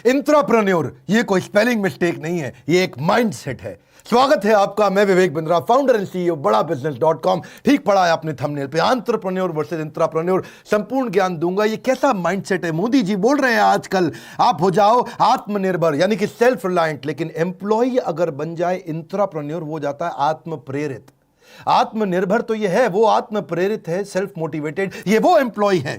Intrapreneur ये कोई spelling mistake नहीं है, ये एक माइंडसेट है। स्वागत है आपका, मैं Vivek Bindra, founder and CEO बड़ा बिजनेस.com। ठीक पढ़ा है आपने थंबनेल पे, एंटरप्रेन्योर वर्सेस इंट्राप्रेन्योर। संपूर्ण ज्ञान दूंगा। ये कैसा माइंडसेट है? मोदी जी बोल रहे हैं आजकल आप हो जाओ आत्मनिर्भर यानी कि सेल्फ रिलायंट, लेकिन एम्प्लॉय अगर बन जाए इंट्राप्रेन्योर वो जाता है आत्म प्रेरित। आत्मनिर्भर तो ये है, वो आत्म प्रेरित है, सेल्फ मोटिवेटेड। ये वो एम्प्लॉय है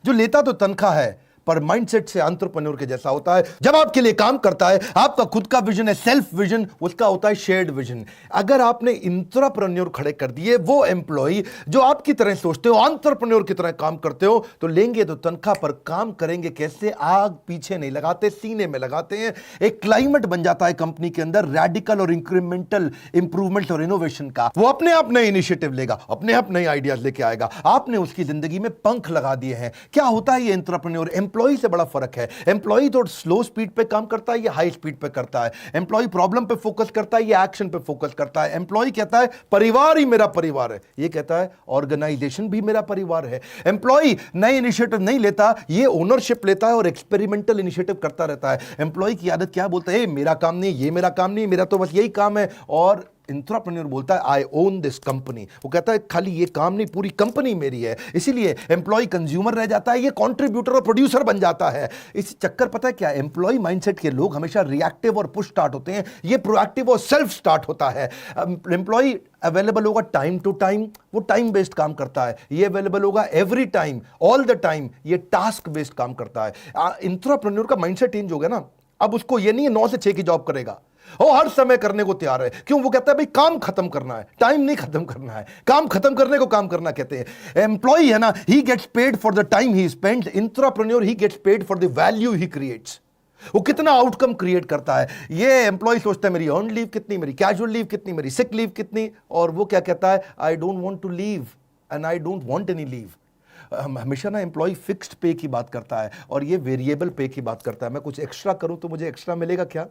जो लेता तो तनख्वाह है पर माइंडसेट से एंटरप्रेन्योर के जैसा होता है। जब आपके लिए काम करता है, आपका खुद का विजन है, सेल्फ विजन, उसका होता है शेयर्ड विजन। अगर आपने इंट्राप्रेन्योर खड़े कर दिए, वो एम्प्लॉय जो आपकी तरह सोचते हो, एंटरप्रेन्योर की तरह काम करते हो, तो लेंगे तो तनख्वाह पर काम करेंगे कैसे? आग पीछे नहीं लगाते, सीने में लगाते हैं। एक क्लाइमेट बन जाता है कंपनी के अंदर रेडिकल और इंक्रीमेंटल इंप्रूवमेंट और इनोवेशन का। वो अपने आप नए इनिशिएटिव लेगा, अपने आप नए आइडियाज लेके आएगा। आपने उसकी जिंदगी में पंख लगा दिए हैं। क्या होता है ये इंट्राप्रेन्योर? एम्प्लॉय से बड़ा फर्क है। एम्प्लॉय तो स्लो स्पीड पे काम करता है, ये हाई स्पीड पे करता है। एम्प्लॉय प्रॉब्लम पे फोकस करता है, ये एक्शन पे फोकस करता है। एम्प्लॉय कहता है परिवार ही मेरा परिवार है, ये कहता है ऑर्गेनाइजेशन भी मेरा परिवार है। एम्प्लॉय नए इनिशिएटिव नहीं लेता, ये ओनरशिप लेता है और एक्सपेरिमेंटल इनिशिएटिव करता रहता है। एम्प्लॉय की आदत क्या बोलता है? मेरा काम नहीं, ये मेरा काम नहीं, मेरा तो बस यही काम है। और इंट्राप्रेन्योर बोलता है आई ओन दिस कंपनी। वो कहता है खाली ये काम नहीं, पूरी कंपनी मेरी है। इसीलिए एम्प्लॉय कंज्यूमर रह जाता है, ये कंट्रीब्यूटर और प्रोड्यूसर बन जाता है। इस चक्कर पता है क्या? एम्प्लॉय माइंडसेट के लोग हमेशा रिएक्टिव और पुश स्टार्ट होते हैं, ये प्रोएक्टिव और सेल्फ स्टार्ट होता है। एम्प्लॉय अवेलेबल होगा टाइम टू टाइम, वो टाइम बेस्ड काम करता है। ये अवेलेबल होगा every time, all the time, ये टास्क बेस्ड काम करता है। इंट्राप्रेन्योर का माइंडसेट चेंज हो गया ना। अब उसको ये नहीं है 9 से 6 की जॉब करेगा, वो हर समय करने को तैयार है। क्यों? वो कहता है भाई काम खत्म करना है, टाइम नहीं खत्म करना है। काम खत्म करने को काम करना कहते हैं। एम्प्लॉय है ना, he gets paid for the time he spends. Intrapreneur he gets paid for the value he creates. वो कितना आउटकम क्रिएट करता है। ये एम्प्लॉय सोचता है मेरी अर्न लीव कितनी, मेरी कैजुअल लीव कितनी, मेरी सिक लीव कितनी, और वो क्या कहता है? I don't want to leave and I don't want any leave. हमेशा ना एम्प्लॉय फिक्स्ड पे की बात करता है और ये वेरिएबल पे की बात करता है। मैं कुछ एक्स्ट्रा करूं तो मुझे एक्स्ट्रा मिलेगा क्या?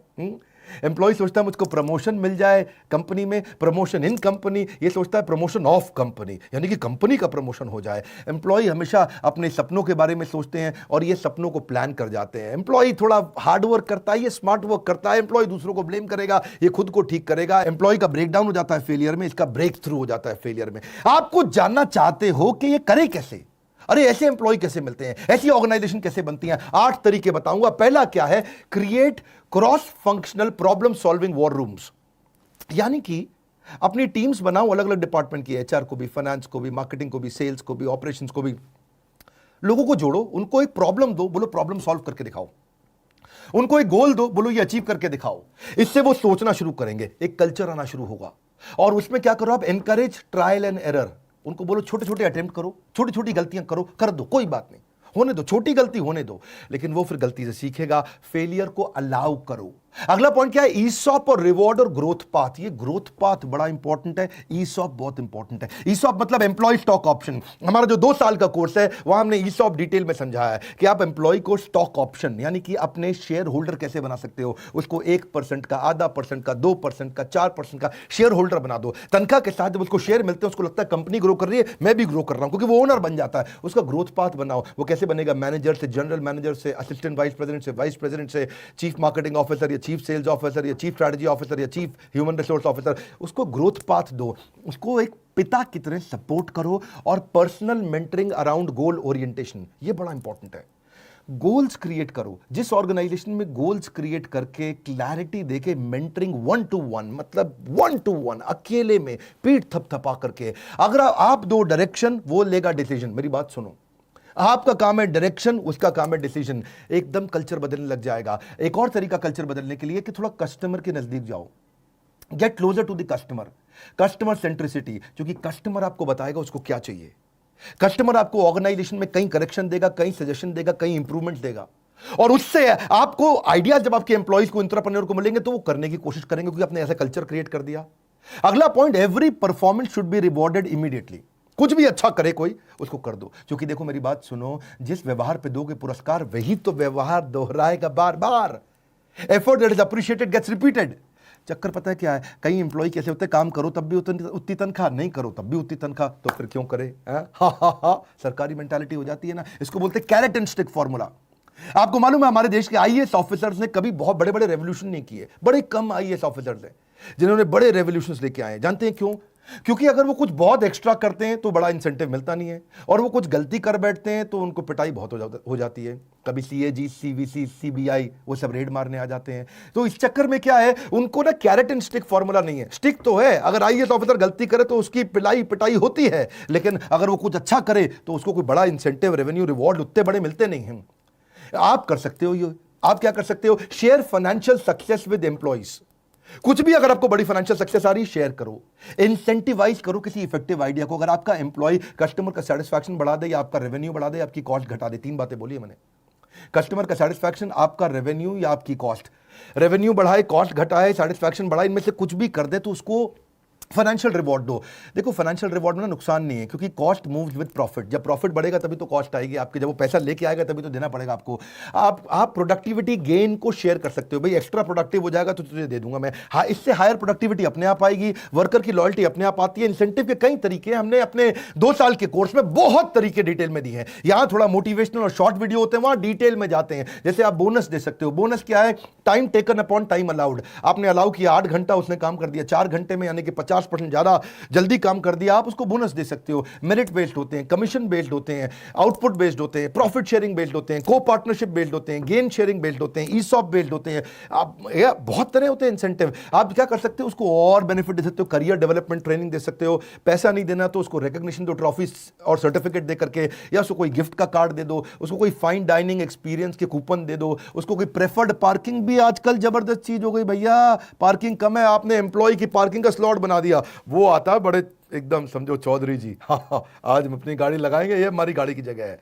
एम्प्लॉय सोचता है मुझको प्रमोशन मिल जाए कंपनी में, प्रमोशन इन कंपनी। ये सोचता है प्रमोशन ऑफ कंपनी, यानी कि कंपनी का प्रमोशन हो जाए। एम्प्लॉय हमेशा अपने सपनों के बारे में सोचते हैं और ये सपनों को प्लान कर जाते हैं। एम्प्लॉय थोड़ा हार्ड वर्क करता है, ये स्मार्ट वर्क करता है। एम्प्लॉय दूसरों को ब्लेम करेगा, ये खुद को ठीक करेगा। एम्प्लॉय का ब्रेक डाउन हो जाता है फेलियर में, इसका ब्रेक थ्रू हो जाता है फेलियर में। आपको जानना चाहते हो कि ये करे कैसे? अरे ऐसे एम्प्लॉय कैसे मिलते हैं, ऐसी ऑर्गेनाइजेशन कैसे बनती हैं? 8 तरीके बताऊंगा। पहला क्या है? Create cross functional problem solving war rooms. यानी कि अपनी टीम्स बनाओ अलग अलग डिपार्टमेंट की, एचआर को भी, फाइनेंस को भी, मार्केटिंग को भी, सेल्स को भी, ऑपरेशंस को भी। लोगों को जोड़ो, उनको एक प्रॉब्लम दो, बोलो प्रॉब्लम सॉल्व करके दिखाओ। उनको एक गोल दो, बोलो ये अचीव करके दिखाओ। इससे वो सोचना शुरू करेंगे, एक कल्चर आना शुरू होगा। और उसमें क्या करो आप? Encourage trial and error. उनको बोलो छोटे छोटे अटेम्प्ट करो, छोटी छोटी गलतियां करो, कर दो, कोई बात नहीं, होने दो, छोटी गलती होने दो, लेकिन वो फिर गलती से सीखेगा। फेलियर को अलाउ करो। अगला पॉइंट क्या है? ईसॉप और रिवॉर्ड और ग्रोथ पाथ। ये ग्रोथ पाथ बड़ा इंपॉर्टेंट है, ईसॉप बहुत इंपॉर्टेंट है। ईसॉप मतलब एम्प्लॉय स्टॉक ऑप्शन। हमारा जो 2 साल का कोर्स है वहां हमने ईसॉप डिटेल में समझाया है कि आप एम्प्लॉय को स्टॉक ऑप्शन यानी कि अपने शेयर होल्डर कैसे बना सकते हो। उसको 1% का, आधा % का, 2% का, 4% का शेयर होल्डर बना दो। तनख्वाह के साथ जब उसको शेयर मिलते हैं उसको लगता है कंपनी ग्रो कर रही है, मैं भी ग्रो कर रहा हूं, क्योंकि वो ओनर बन जाता है। उसका ग्रोथ पाथ बनाओ। वो कैसे बनेगा? मैनेजर से, जनरल मैनेजर से, असिस्टेंट वाइस प्रेसिडेंट से, वाइस प्रेसिडेंट से, चीफ मार्केटिंग ऑफिसर या चीफ सेल्स ऑफिसर या चीफ स्ट्रेटजी ऑफिसर या चीफ ह्यूमन रिसोर्स ऑफिसर। उसको ग्रोथ पाथ दो, उसको एक पिता की तरह सपोर्ट करो। और पर्सनल मेंटरिंग अराउंड गोल ओरिएंटेशन, ये बड़ा इंपॉर्टेंट है। गोल्स क्रिएट करो। जिस ऑर्गेनाइजेशन में गोल्स क्रिएट करके क्लैरिटी देके मेंटरिंग 1 to 1, मतलब 1 to 1 अकेले में पीठ थपथपा करके, अगर आप दो डायरेक्शन, वो लेगा डिसीजन। मेरी बात सुनो, आपका काम है डायरेक्शन, उसका काम है डिसीजन। एकदम कल्चर बदलने लग जाएगा। एक और तरीका कल्चर बदलने के लिए कि थोड़ा कस्टमर के नजदीक जाओ, get closer to the customer. Customer centricity, क्योंकि कस्टमर आपको बताएगा उसको क्या चाहिए। कस्टमर आपको ऑर्गेनाइजेशन में कहीं करेक्शन देगा, कहीं सजेशन देगा, कहीं इंप्रूवमेंट देगा, और उससे आपको आइडिया जब आपके एम्प्लॉइज को, इंट्राप्रेन्योर को मिलेंगे तो वो करने की कोशिश करेंगे, क्योंकि आपने ऐसा कल्चर क्रिएट कर दिया। अगला point, every performance should be rewarded immediately. कुछ भी अच्छा करे कोई, उसको कर दो। क्योंकि देखो मेरी बात सुनो, जिस व्यवहार पे दोगे पुरस्कार, वही तो व्यवहार दोहराएगा बार बार। Effort that is appreciated gets repeated. चक्कर पता है क्या है? कई एम्प्लॉय कैसे होते हैं, काम करो तब भी उतनी तनख्वाह, नहीं करो तब भी उतनी तनख्वाह, तो फिर क्यों करे? हा हा हा, सरकारी मेंटालिटी हो जाती है ना। इसको बोलते हैं कैरेट एंड स्टिक फॉर्मूला। आपको मालूम है हमारे देश के आईएएस ऑफिसर्स ने कभी बहुत बड़े बड़े रेवोल्यूशन नहीं किए। बड़े कम आईएएस ऑफिसर्स हैं जिन्होंने बड़े रेवोल्यूशंस लेके आए हैं। जानते हैं क्यों? क्योंकि अगर वो कुछ बहुत एक्स्ट्रा करते हैं तो बड़ा इंसेंटिव मिलता नहीं है, और वो कुछ गलती कर बैठते हैं तो उनको पिटाई बहुत हो जाती है। कभी सीएजी, सीवीसी, सीबीआई वो सब रेड मारने आ जाते हैं। तो इस चक्कर में क्या है, उनको ना कैरेट एंड स्टिक फॉर्मूला नहीं है। स्टिक तो है, अगर आईएएस ऑफिसर गलती करे तो उसकी पिटाई होती है, लेकिन अगर वो कुछ अच्छा करे तो उसको कोई बड़ा इंसेंटिव, रेवेन्यू, रिवॉर्ड उतने बड़े मिलते नहीं हैं। आप कर सकते हो ये, आप क्या कर सकते हो? Share financial success with employees. कुछ भी अगर आपको बड़ी फाइनेंशियल सक्सेस आ रही है, शेयर करो, इंसेंटिवाइज करो किसी इफेक्टिव आइडिया को। अगर आपका एम्प्लॉय कस्टमर का सेटिस्फैक्शन बढ़ा दे, या आपका रेवेन्यू बढ़ा दे, आपकी कॉस्ट घटा दे, 3 बातें बोली है मैंने। कस्टमर का सेटिस्फैक्शन, आपका रेवेन्यू या आपकी कॉस्ट। रेवेन्यू बढ़ाए, कॉस्ट घटाए, सेटिस्फैक्शन बढ़ाए, इनमें से कुछ भी कर दे तो उसको फाइनेंशियल रिवॉर्ड दो। देखो फाइनेंशियल रिवॉर्ड में ना नुकसान नहीं है, क्योंकि कॉस्ट मूव्स विद प्रॉफिट। जब प्रॉफिट बढ़ेगा तभी तो कॉस्ट आएगी आपकी, जब वो पैसा लेके आएगा तभी तो देना पड़ेगा आपको। आप प्रोडक्टिविटी गेन को शेयर कर सकते हो। भाई एक्स्ट्रा प्रोडक्टिव हो जाएगा तो तुझे दे दूंगा मैं। हाँ, इससे हायर प्रोडक्टिविटी अपने आप आएगी, वर्कर की लॉयल्टी अपने आप आती है। इंसेंटिव के कई तरीके हमने अपने 2 साल के कोर्स में बहुत तरीके डिटेल में दिए हैं। यहां थोड़ा मोटिवेशनल और शॉर्ट वीडियो होते हैं, वहां डिटेल में जाते हैं। जैसे आप बोनस दे सकते हो। बोनस क्या है? Time taken upon time allowed. आपने अलाउ किया 8 घंटा, उसने काम कर दिया 4 घंटे में, यानी कि 50% ज्यादा जल्दी काम कर दिया, आप उसको बोनस दे सकते हो। मेरिट बेस्ड होते हैं, कमीशन बेस्ड होते हैं, आउटपुट बेस्ड होते हैं, प्रॉफिट शेयरिंग बेस्ड होते हैं, को पार्टनरशिप बेस्ड होते हैं, गेन शेयरिंग बेस्ड होते हैं, ईसॉप बेस्ड होते हैं। आप बहुत तरह होते हैं इंसेंटिव। आप क्या कर सकते हो? उसको और बेनिफिट दे सकते हो, करियर डेवलपमेंट ट्रेनिंग दे सकते हो। पैसा नहीं देना तो उसको रिकॉग्निशन दो, ट्रॉफी और सर्टिफिकेट दे करके, या उसको कोई गिफ्ट का कार्ड दे दो, उसको कोई फाइन डाइनिंग एक्सपीरियंस के कूपन दे दो, उसको कोई प्रेफर्ड पार्किंग भी आजकल जबरदस्त चीज हो गई भैया। पार्किंग कम है, आपने एम्प्लॉय की पार्किंग का स्लॉट बना दिया, वो आता है बड़े एकदम समझो चौधरी जी, हाँ आज हम अपनी गाड़ी लगाएंगे, ये हमारी गाड़ी की जगह है।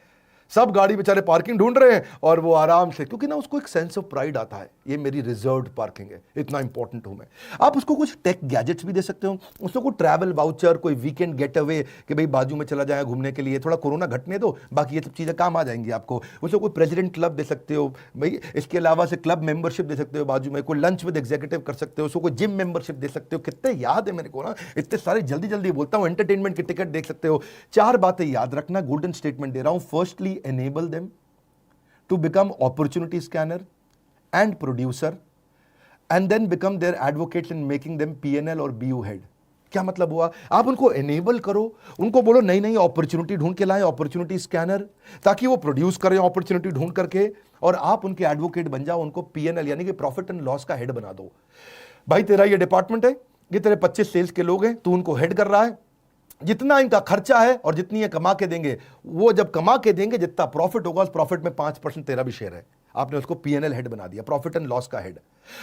सब गाड़ी बेचारे पार्किंग ढूंढ रहे हैं और वो आराम से, क्योंकि ना उसको एक सेंस ऑफ प्राइड आता है, ये मेरी रिजर्व्ड पार्किंग है, इतना इंपॉर्टेंट हूं मैं। आप उसको कुछ टेक गैजेट्स भी दे सकते हो, उसको कोई ट्रैवल वाउचर, कोई वीकेंड गेट अवे कि भाई बाजू में चला जाए घूमने के लिए, थोड़ा कोरोना घटने दो, बाकी ये सब चीज़ें काम आ जाएंगी आपको। उसको कोई प्रेसिडेंट क्लब दे सकते हो भाई, इसके अलावा से क्लब मेंबरशिप दे सकते हो बाजू में, कोई लंच विद एग्जीक्यूटिव कर सकते हो, उसको कोई जिम मेंबरशिप दे सकते हो। कितने याद है मेरे को ना, इतने सारे जल्दी जल्दी बोलता हूँ। एंटरटेनमेंट की टिकट देख सकते हो। 4 बातें याद रखना, गोल्डन स्टेटमेंट दे रहा हूं। Firstly, enable them to become opportunity scanner and producer, and then become their advocates in making them PNL और BU head। क्या मतलब हुआ? आप उनको एनेबल करो, उनको बोलो नई नई अपॉर्चुनिटी ढूंढ के लाएं, अपॉर्चुनिटी स्कैनर, ताकि वो प्रोड्यूस करें अपॉर्चुनिटी ढूंढ करके, और आप उनके एडवोकेट बन जाओ, उनको PNL यानी कि प्रॉफिट एंड लॉस का हेड बना दो। भाई तेरा ये डिपार्टमेंट है, ये तेरे 25 सेल्स के लोग हैं, तू उनको हेड कर रहा है, जितना इनका खर्चा है और जितनी ये कमा के देंगे, वो जब कमा के देंगे जितना प्रॉफिट होगा, उस प्रॉफिट में 5% तेरा भी शेयर है। आपने उसको PNL हेड बना दिया, प्रॉफिट एंड लॉस का हेड।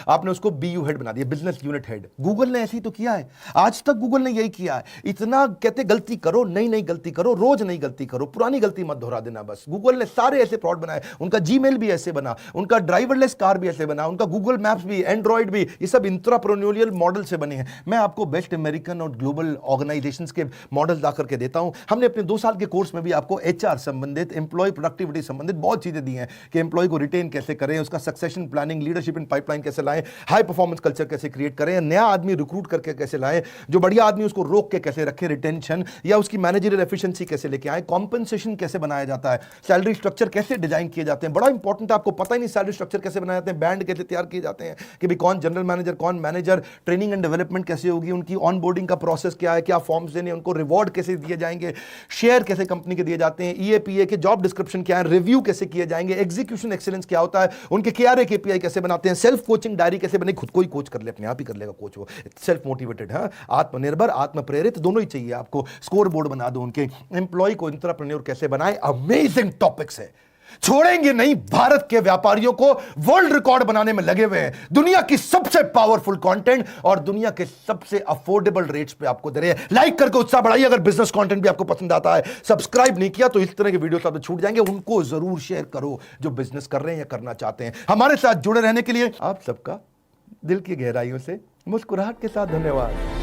आपने उसको BU हेड बना दिया, बिजनेस यूनिट हेड। गूगल ने ऐसे ही तो किया है, आज तक गूगल ने यही किया है। इतना कहते गलती करो, नई नई गलती करो, रोज नई गलती करो, पुरानी गलती मत दोहरा देना बस। गूगल ने सारे ऐसे फ्रॉड बनाए, उनका जीमेल भी ऐसे बना, उनका ड्राइवरलेस कार भी ऐसे बना, उनका गूगल मैप्स भी, एंड्रॉइड भी, ये सब इंट्राप्रेन्योरियल मॉडल से बने हैं। मैं आपको बेस्ट अमेरिकन और ग्लोबल ऑर्गेनाइजेशंस के मॉडल ला करके देता हूं। हमने अपने 2 साल के कोर्स में भी आपको HR संबंधित, एम्प्लॉय प्रोडक्टिविटी संबंधित बहुत चीजें दी हैं कि एम्प्लॉय को रिटेन कैसे करें, उसका succession planning, leadership in pipeline कैसे लाएं, हाई परफॉर्मेंस कल्चर कैसे क्रिएट करें, नया आदमी रिक्रूट करके कैसे लाएं, जो बढ़िया आदमी उसको रोक के कैसे रखें, रिटेंशन या उसकी मैनेजरियल एफिशिएंसी कैसे लेके आए, कॉम्पेंसेशन कैसे बनाया जाता है, सैलरी स्ट्रक्चर कैसे डिजाइन किए जाते हैं। बड़ा इंपॉर्टेंट है, आपको पता ही नहीं सैलरी स्ट्रक्चर कैसे बनाए जाते हैं, बैंड कैसे तैयार किए जाते हैं कि भाई कौन जनरल मैनेजर, कौन मैनेजर, ट्रेनिंग एंड डेवलपमेंट कैसे होगी, उनकी ऑनबोर्डिंग का प्रोसेस क्या है, क्या फॉर्म्स देने, उनको रिवॉर्ड कैसे दिए जाएंगे, शेयर कैसे कंपनी के दिए जाते हैं, EAPA के जॉब डिस्क्रिप्शन क्या है, रिव्यू कैसे किए जाएंगे, एग्जीक्यूशन एक्सीलेंस क्या होता है, उनके KRA KPI कैसे बनाते हैं, सेल्फ कोचिंग डायरी कैसे बने, खुद को ही कोच कर ले, अपने आप ही कर लेगा कोच, वो सेल्फ मोटिवेटेड है, आत्मनिर्भर, आत्म प्रेरित, दोनों ही चाहिए आपको। स्कोर बोर्ड बना दो उनके, एम्प्लॉय को एंटरप्रेन्योर कैसे बनाए, अमेजिंग टॉपिक्स है। छोड़ेंगे नहीं, भारत के व्यापारियों को वर्ल्ड रिकॉर्ड बनाने में लगे हुए हैं, दुनिया की सबसे पावरफुल कंटेंट और दुनिया के सबसे अफोर्डेबल रेट्स पे आपको दे रहे हैं। लाइक करके उत्साह बढ़ाइए। अगर बिजनेस कंटेंट भी आपको पसंद आता है, सब्सक्राइब नहीं किया तो इस तरह के वीडियोस आपसे छूट जाएंगे, उनको जरूर शेयर करो जो बिजनेस कर रहे हैं या करना चाहते हैं। हमारे साथ जुड़े रहने के लिए आप सबका दिल की गहराइयों से मुस्कुराहट के साथ धन्यवाद।